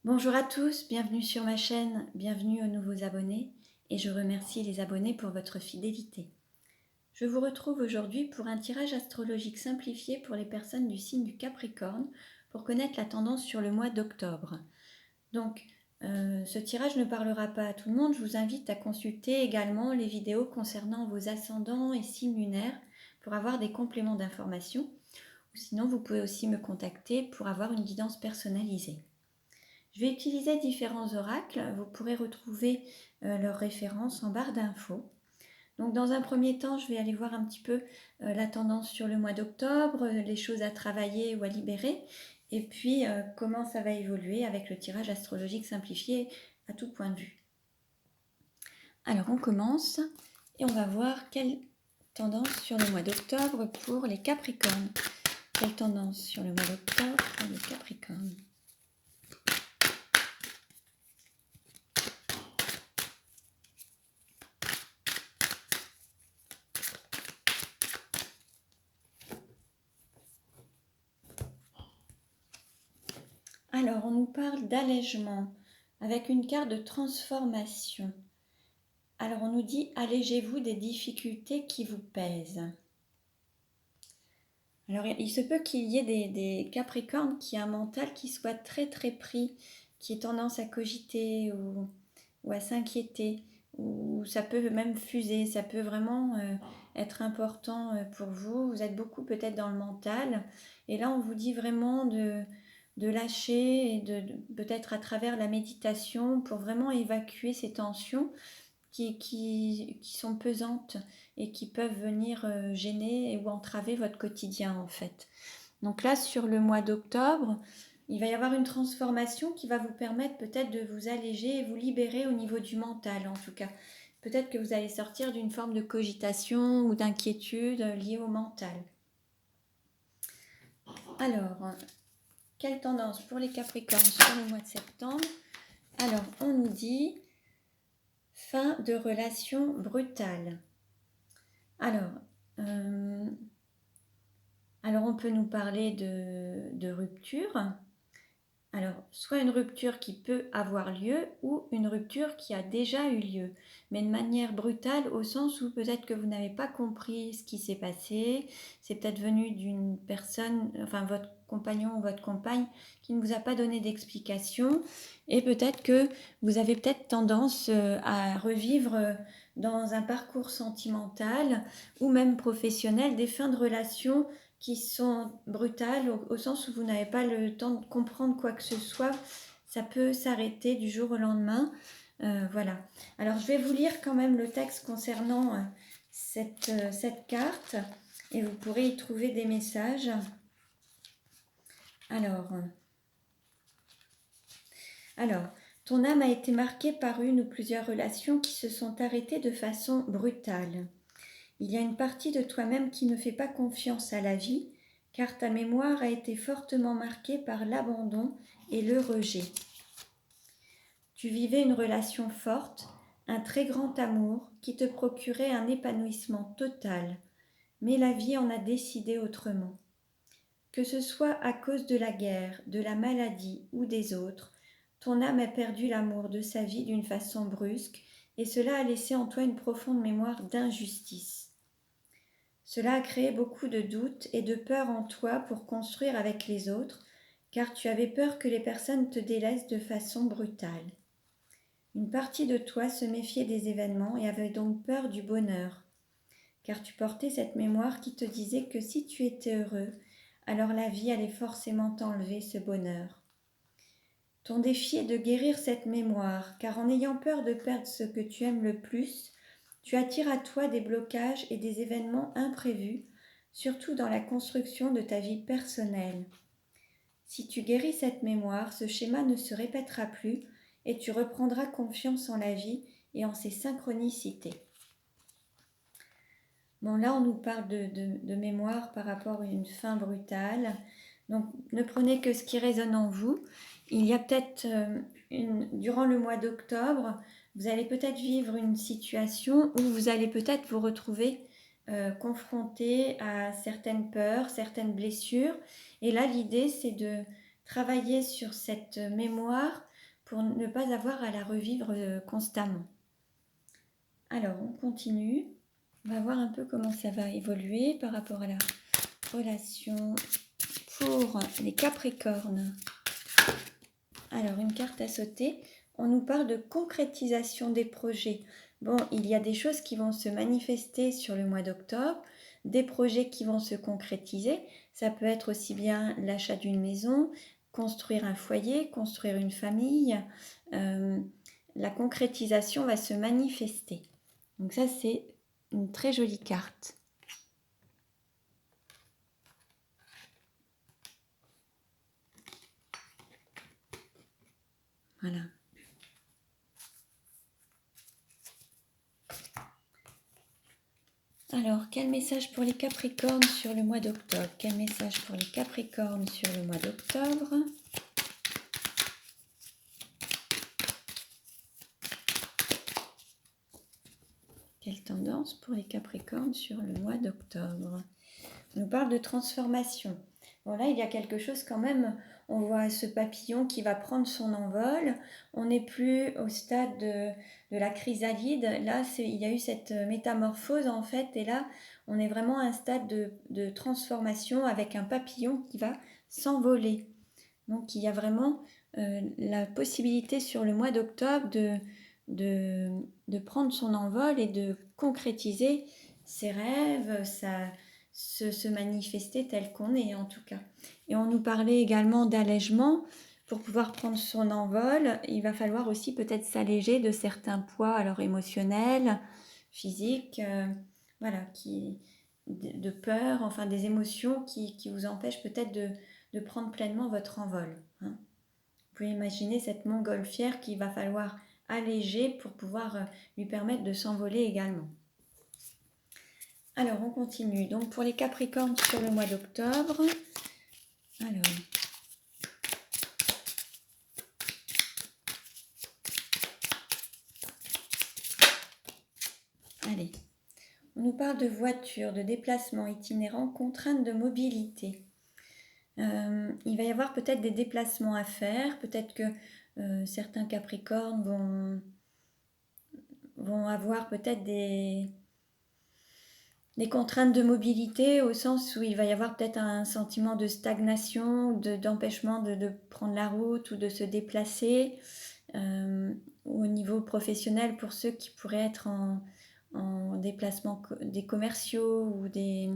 Bonjour à tous, bienvenue sur ma chaîne, bienvenue aux nouveaux abonnés et je remercie les abonnés pour votre fidélité. Je vous retrouve aujourd'hui pour un tirage astrologique simplifié pour les personnes du signe du Capricorne pour connaître la tendance sur le mois d'octobre. Donc, ce tirage ne parlera pas à tout le monde, je vous invite à consulter également les vidéos concernant vos ascendants et signes lunaires pour avoir des compléments d'information. Ou sinon, vous pouvez aussi me contacter pour avoir une guidance personnalisée. Je vais utiliser différents oracles. Vous pourrez retrouver leurs références en barre d'infos. Donc dans un premier temps, je vais aller voir un petit peu la tendance sur le mois d'octobre, les choses à travailler ou à libérer, et puis comment ça va évoluer avec le tirage astrologique simplifié à tout point de vue. Alors on commence et on va voir quelle tendance sur le mois d'octobre pour les Capricornes. Quelle tendance sur le mois d'octobre pour les Capricornes? Alors, on nous parle d'allègement avec une carte de transformation. Alors, on nous dit allégez-vous des difficultés qui vous pèsent. Alors, il se peut qu'il y ait des Capricornes qui aient un mental qui soit très très pris, qui ait tendance à cogiter ou à s'inquiéter, ou ça peut même fuser, ça peut vraiment être important pour vous. Vous êtes beaucoup peut-être dans le mental, et là on vous dit vraiment de lâcher et peut-être à travers la méditation pour vraiment évacuer ces tensions qui sont pesantes et qui peuvent venir gêner ou entraver votre quotidien en fait. Donc là, sur le mois d'octobre, il va y avoir une transformation qui va vous permettre peut-être de vous alléger et vous libérer au niveau du mental en tout cas. Peut-être que vous allez sortir d'une forme de cogitation ou d'inquiétude liée au mental. Alors, quelle tendance pour les Capricornes sur le mois de septembre? Alors, on nous dit fin de relation brutale. Alors, on peut nous parler de rupture. Alors, soit une rupture qui peut avoir lieu ou une rupture qui a déjà eu lieu, mais de manière brutale au sens où peut-être que vous n'avez pas compris ce qui s'est passé, c'est peut-être venu d'une personne, enfin votre compagnon ou votre compagne qui ne vous a pas donné d'explication et peut-être que vous avez peut-être tendance à revivre dans un parcours sentimental ou même professionnel des fins de relations qui sont brutales au sens où vous n'avez pas le temps de comprendre quoi que ce soit. Ça peut s'arrêter du jour au lendemain. Voilà. Alors, je vais vous lire quand même le texte concernant cette carte et vous pourrez y trouver des messages. Alors, ton âme a été marquée par une ou plusieurs relations qui se sont arrêtées de façon brutale. Il y a une partie de toi-même qui ne fait pas confiance à la vie, car ta mémoire a été fortement marquée par l'abandon et le rejet. Tu vivais une relation forte, un très grand amour qui te procurait un épanouissement total, mais la vie en a décidé autrement. Que ce soit à cause de la guerre, de la maladie ou des autres, ton âme a perdu l'amour de sa vie d'une façon brusque et cela a laissé en toi une profonde mémoire d'injustice. Cela a créé beaucoup de doutes et de peur en toi pour construire avec les autres, car tu avais peur que les personnes te délaissent de façon brutale. Une partie de toi se méfiait des événements et avait donc peur du bonheur, car tu portais cette mémoire qui te disait que si tu étais heureux, alors la vie allait forcément t'enlever ce bonheur. Ton défi est de guérir cette mémoire, car en ayant peur de perdre ce que tu aimes le plus, tu attires à toi des blocages et des événements imprévus, surtout dans la construction de ta vie personnelle. Si tu guéris cette mémoire, ce schéma ne se répétera plus et tu reprendras confiance en la vie et en ses synchronicités. Bon, là, on nous parle de mémoire par rapport à une fin brutale. Donc, ne prenez que ce qui résonne en vous. Il y a peut-être, durant le mois d'octobre, vous allez peut-être vivre une situation où vous allez peut-être vous retrouver confronté à certaines peurs, certaines blessures. Et là, l'idée, c'est de travailler sur cette mémoire pour ne pas avoir à la revivre constamment. Alors, on continue. On va voir un peu comment ça va évoluer par rapport à la relation pour les Capricornes. Alors, une carte à sauter. On nous parle de concrétisation des projets. Bon, il y a des choses qui vont se manifester sur le mois d'octobre, des projets qui vont se concrétiser. Ça peut être aussi bien l'achat d'une maison, construire un foyer, construire une famille. La concrétisation va se manifester. Donc ça, c'est une très jolie carte. Voilà. Alors, quel message pour les Capricornes sur le mois d'octobre? Quel message pour les Capricornes sur le mois d'octobre? Quelle tendance pour les Capricornes sur le mois d'octobre? On nous parle de transformation. Bon, là, il y a quelque chose quand même. On voit ce papillon qui va prendre son envol. On n'est plus au stade de la chrysalide. Là, il y a eu cette métamorphose en fait. Et là, on est vraiment à un stade de transformation avec un papillon qui va s'envoler. Donc, il y a vraiment la possibilité sur le mois d'octobre de prendre son envol et de concrétiser ses rêves, se manifester tel qu'on est en tout cas. Et on nous parlait également d'allègement. Pour pouvoir prendre son envol, il va falloir aussi peut-être s'alléger de certains poids, alors émotionnels, physiques, voilà, de peur, enfin des émotions qui vous empêchent peut-être de prendre pleinement votre envol. Hein. Vous pouvez imaginer cette montgolfière qu'il va falloir alléger pour pouvoir lui permettre de s'envoler également. Alors, on continue. Donc, pour les Capricornes sur le mois d'octobre. Alors. Allez. On nous parle de voitures, de déplacements itinérants, contraintes de mobilité. Il va y avoir peut-être des déplacements à faire. Peut-être que certains Capricornes vont avoir peut-être des contraintes de mobilité au sens où il va y avoir peut-être un sentiment de stagnation, d'empêchement de prendre la route ou de se déplacer. Ou au niveau professionnel pour ceux qui pourraient être en déplacement des commerciaux ou des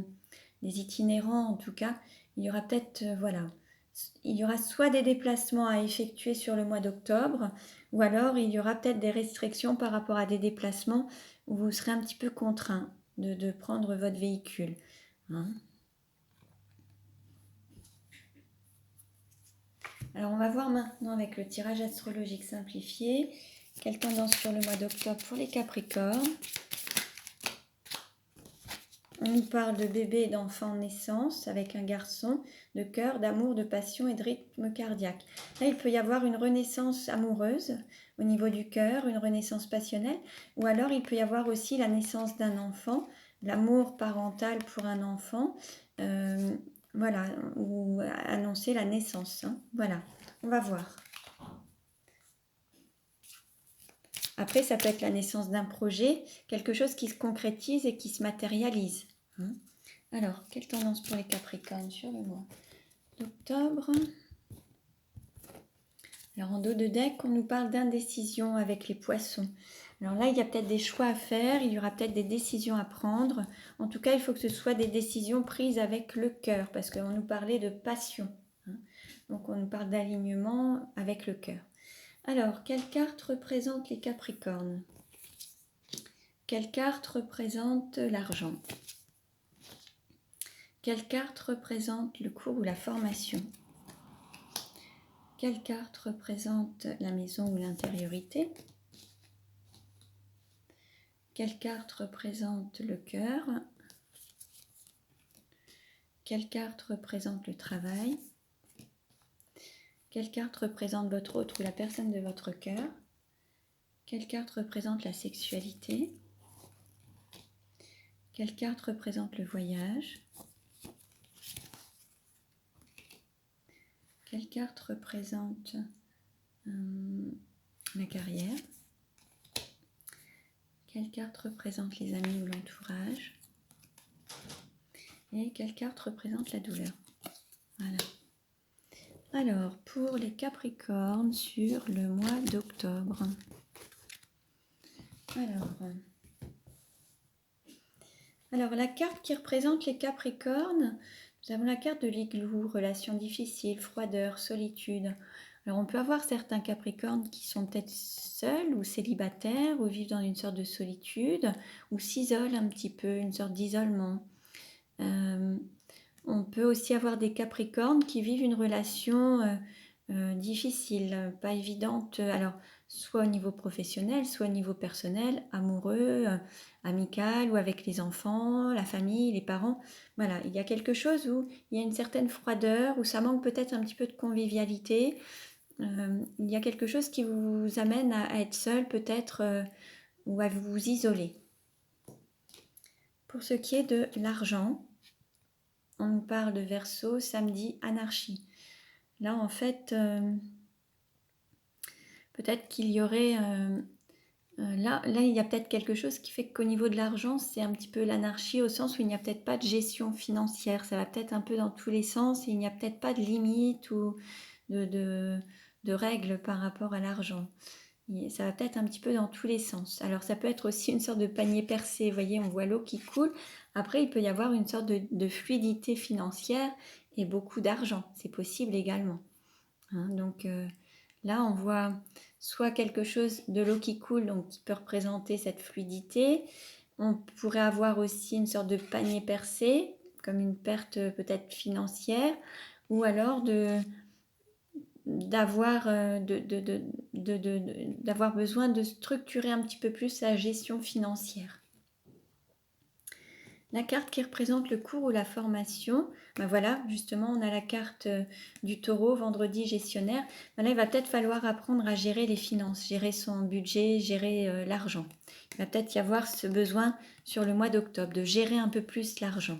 itinérants en tout cas, il y aura peut-être, voilà, il y aura soit des déplacements à effectuer sur le mois d'octobre, ou alors il y aura peut-être des restrictions par rapport à des déplacements où vous serez un petit peu contraint de prendre votre véhicule. Hein. Alors on va voir maintenant avec le tirage astrologique simplifié, quelle tendance sur le mois d'octobre pour les Capricornes. On nous parle de bébé et d'enfant en naissance avec un garçon, de cœur, d'amour, de passion et de rythme cardiaque. Là, il peut y avoir une renaissance amoureuse au niveau du cœur, une renaissance passionnelle, ou alors il peut y avoir aussi la naissance d'un enfant, l'amour parental pour un enfant, voilà, ou annoncer la naissance. Hein. Voilà, on va voir. Après, ça peut être la naissance d'un projet, quelque chose qui se concrétise et qui se matérialise. Hein. Alors, quelle tendance pour les Capricornes sur le mois d'octobre? Alors, en dos de deck, on nous parle d'indécision avec les poissons. Alors là, il y a peut-être des choix à faire, il y aura peut-être des décisions à prendre. En tout cas, il faut que ce soit des décisions prises avec le cœur, parce qu'on nous parlait de passion. Hein. Donc, on nous parle d'alignement avec le cœur. Alors, quelle carte représente les Capricornes? Quelle carte représente l'argent? Quelle carte représente le cours ou la formation? Quelle carte représente la maison ou l'intériorité? Quelle carte représente le cœur? Quelle carte représente le travail? Quelle carte représente votre autre ou la personne de votre cœur? Quelle carte représente la sexualité? Quelle carte représente le voyage? Quelle carte représente la carrière. Quelle carte représente les amis ou l'entourage? Et quelle carte représente la douleur? Voilà. Alors, pour les Capricornes sur le mois d'octobre. Alors, la carte qui représente les Capricornes, nous avons la carte de l'igloo, relations difficiles, froideur, solitude. Alors, on peut avoir certains Capricornes qui sont peut-être seuls ou célibataires ou vivent dans une sorte de solitude ou s'isolent un petit peu, une sorte d'isolement. On peut aussi avoir des Capricornes qui vivent une relation difficile, pas évidente. Alors, soit au niveau professionnel, soit au niveau personnel, amoureux, amical ou avec les enfants, la famille, les parents. Voilà, il y a quelque chose où il y a une certaine froideur, où ça manque peut-être un petit peu de convivialité. Il y a quelque chose qui vous amène à être seul peut-être ou à vous isoler. Pour ce qui est de l'argent, on nous parle de Verseau, samedi, anarchie. Là, en fait, peut-être qu'il y aurait... là, il y a peut-être quelque chose qui fait qu'au niveau de l'argent, c'est un petit peu l'anarchie au sens où il n'y a peut-être pas de gestion financière. Ça va peut-être un peu dans tous les sens et il n'y a peut-être pas de limite ou de règles par rapport à l'argent. Ça va peut-être un petit peu dans tous les sens. Alors, ça peut être aussi une sorte de panier percé. Vous voyez, on voit l'eau qui coule. Après, il peut y avoir une sorte de fluidité financière et beaucoup d'argent. C'est possible également. Hein, donc là, on voit soit quelque chose de l'eau qui coule, donc qui peut représenter cette fluidité. On pourrait avoir aussi une sorte de panier percé, comme une perte peut-être financière, ou alors d'avoir besoin de structurer un petit peu plus sa gestion financière. La carte qui représente le cours ou la formation, ben voilà, justement, on a la carte du taureau, vendredi gestionnaire. Ben là, il va peut-être falloir apprendre à gérer les finances, gérer son budget, gérer l'argent. Il va peut-être y avoir ce besoin sur le mois d'octobre, de gérer un peu plus l'argent.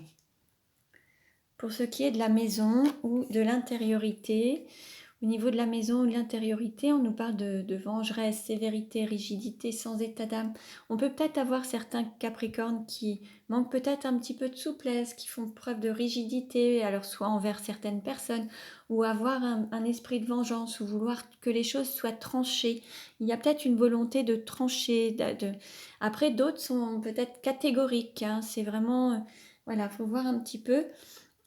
Pour ce qui est de la maison ou de l'intériorité, au niveau de la maison ou de l'intériorité, on nous parle de vengeresse, sévérité, rigidité, sans état d'âme. On peut peut-être avoir certains Capricornes qui manquent peut-être un petit peu de souplesse, qui font preuve de rigidité, alors soit envers certaines personnes, ou avoir un esprit de vengeance, ou vouloir que les choses soient tranchées. Il y a peut-être une volonté de trancher. Après, d'autres sont peut-être catégoriques. Hein. C'est vraiment... voilà, il faut voir un petit peu...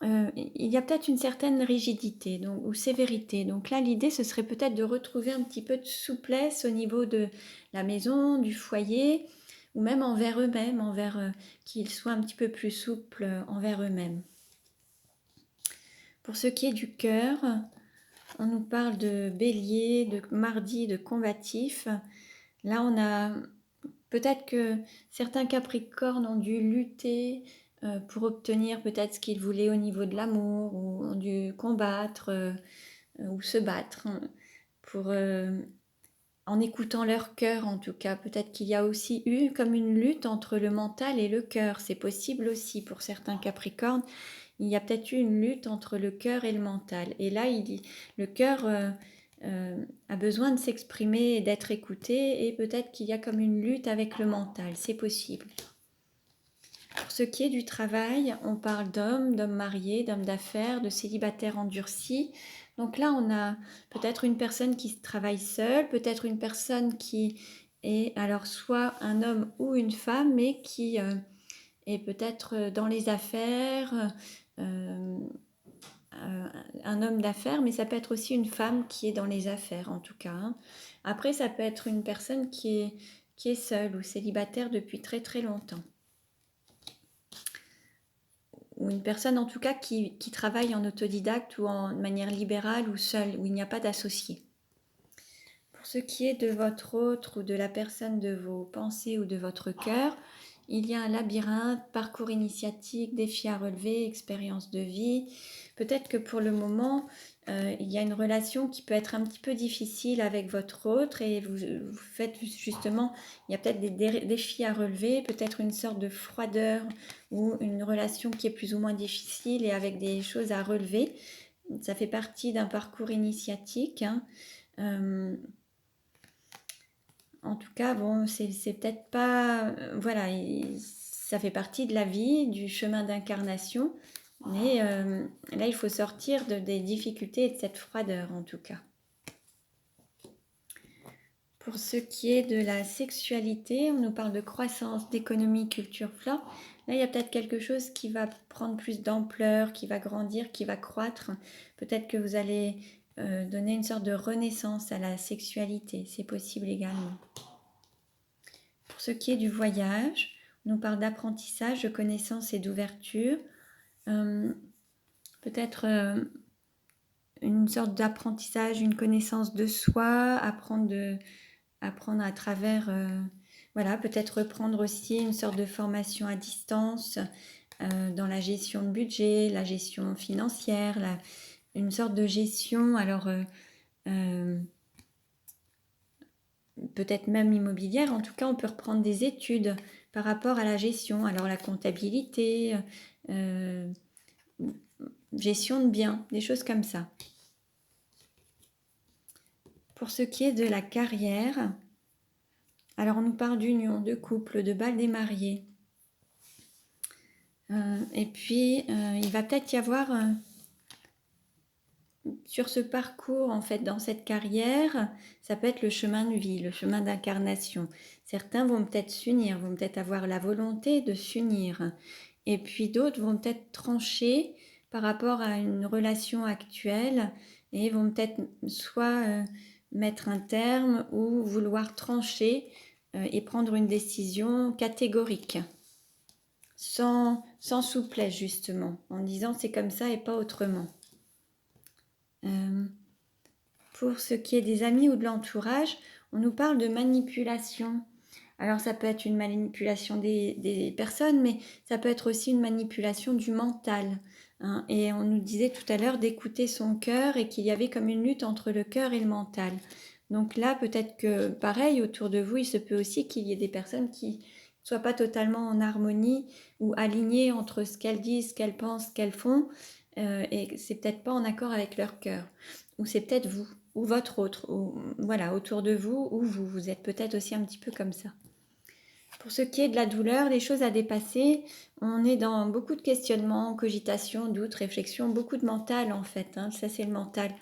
il y a peut-être une certaine rigidité ou sévérité. Donc là, l'idée, ce serait peut-être de retrouver un petit peu de souplesse au niveau de la maison, du foyer, ou même envers eux-mêmes, qu'ils soient un petit peu plus souples envers eux-mêmes. Pour ce qui est du cœur, on nous parle de bélier, de mardi, de combatif. Là, on a peut-être que certains capricornes ont dû lutter pour obtenir peut-être ce qu'ils voulaient au niveau de l'amour, ou ont dû combattre ou se battre pour, en écoutant leur cœur en tout cas. Peut-être qu'il y a aussi eu comme une lutte entre le mental et le cœur. C'est possible aussi pour certains capricornes. Il y a peut-être eu une lutte entre le cœur et le mental. Et là, le cœur a besoin de s'exprimer et d'être écouté, et peut-être qu'il y a comme une lutte avec le mental. C'est possible. Pour ce qui est du travail, on parle d'hommes mariés, d'hommes d'affaires, de célibataires endurcis. Donc là, on a peut-être une personne qui travaille seule, peut-être une personne qui est alors soit un homme ou une femme, mais qui est peut-être dans les affaires, un homme d'affaires, mais ça peut être aussi une femme qui est dans les affaires en tout cas. Hein. Après, ça peut être une personne qui est seule ou célibataire depuis très très longtemps. Ou une personne en tout cas qui travaille en autodidacte ou en manière libérale ou seule, où il n'y a pas d'associé. Pour ce qui est de votre autre ou de la personne de vos pensées ou de votre cœur, il y a un labyrinthe, parcours initiatique, défis à relever, expérience de vie. Peut-être que pour le moment, il y a une relation qui peut être un petit peu difficile avec votre autre et vous faites justement, il y a peut-être des défis à relever, peut-être une sorte de froideur ou une relation qui est plus ou moins difficile et avec des choses à relever. Ça fait partie d'un parcours initiatique. Hein. tout cas, bon, c'est peut-être pas... voilà, ça fait partie de la vie, du chemin d'incarnation. Mais là, il faut sortir des difficultés et de cette froideur, en tout cas. Pour ce qui est de la sexualité, on nous parle de croissance, d'économie, culture, flore. Là, il y a peut-être quelque chose qui va prendre plus d'ampleur, qui va grandir, qui va croître. Peut-être que vous allez donner une sorte de renaissance à la sexualité. C'est possible également. Pour ce qui est du voyage, on nous parle d'apprentissage, de connaissance et d'ouverture. Peut-être une sorte d'apprentissage, une connaissance de soi, apprendre à travers, voilà, peut-être reprendre aussi une sorte de formation à distance dans la gestion de budget, la gestion financière, une sorte de gestion, alors peut-être même immobilière, en tout cas on peut reprendre des études par rapport à la gestion, alors la comptabilité, gestion de biens, des choses comme ça. Pour ce qui est de la carrière, alors on nous parle d'union, de couple, de bal des mariés. Et puis il va peut-être y avoir sur ce parcours, en fait, dans cette carrière, ça peut être le chemin de vie, le chemin d'incarnation. Certains vont peut-être s'unir, vont peut-être avoir la volonté de s'unir. Et puis d'autres vont peut-être trancher par rapport à une relation actuelle et vont peut-être soit mettre un terme ou vouloir trancher et prendre une décision catégorique, sans souplesse justement, en disant c'est comme ça et pas autrement. Pour ce qui est des amis ou de l'entourage, on nous parle de manipulation. Alors ça peut être une manipulation des personnes, mais ça peut être aussi une manipulation du mental. Hein. Et on nous disait tout à l'heure d'écouter son cœur et qu'il y avait comme une lutte entre le cœur et le mental. Donc là, peut-être que pareil, autour de vous, il se peut aussi qu'il y ait des personnes qui ne soient pas totalement en harmonie ou alignées entre ce qu'elles disent, ce qu'elles pensent, ce qu'elles font. Et c'est peut-être pas en accord avec leur cœur. Ou c'est peut-être vous, ou votre autre, ou voilà, autour de vous, ou vous êtes peut-être aussi un petit peu comme ça. Pour ce qui est de la douleur, les choses à dépasser, on est dans beaucoup de questionnements, cogitation, doute, réflexion, beaucoup de mental en fait, hein, ça c'est le mental.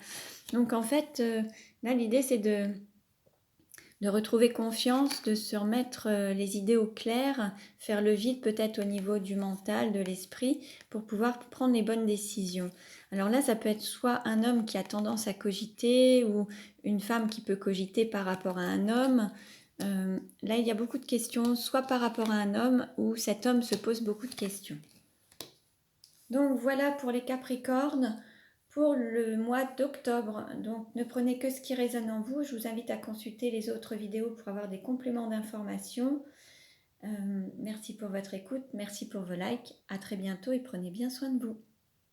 Donc en fait, là l'idée c'est de retrouver confiance, de se remettre les idées au clair, faire le vide peut-être au niveau du mental, de l'esprit, pour pouvoir prendre les bonnes décisions. Alors là, ça peut être soit un homme qui a tendance à cogiter, ou une femme qui peut cogiter par rapport à un homme. Là, il y a beaucoup de questions, soit par rapport à un homme, ou cet homme se pose beaucoup de questions. Donc voilà pour les Capricornes. Pour le mois d'octobre. Donc ne prenez que ce qui résonne en vous. Je vous invite à consulter les autres vidéos pour avoir des compléments d'informations. Merci pour votre écoute, merci pour vos likes. À très bientôt et prenez bien soin de vous.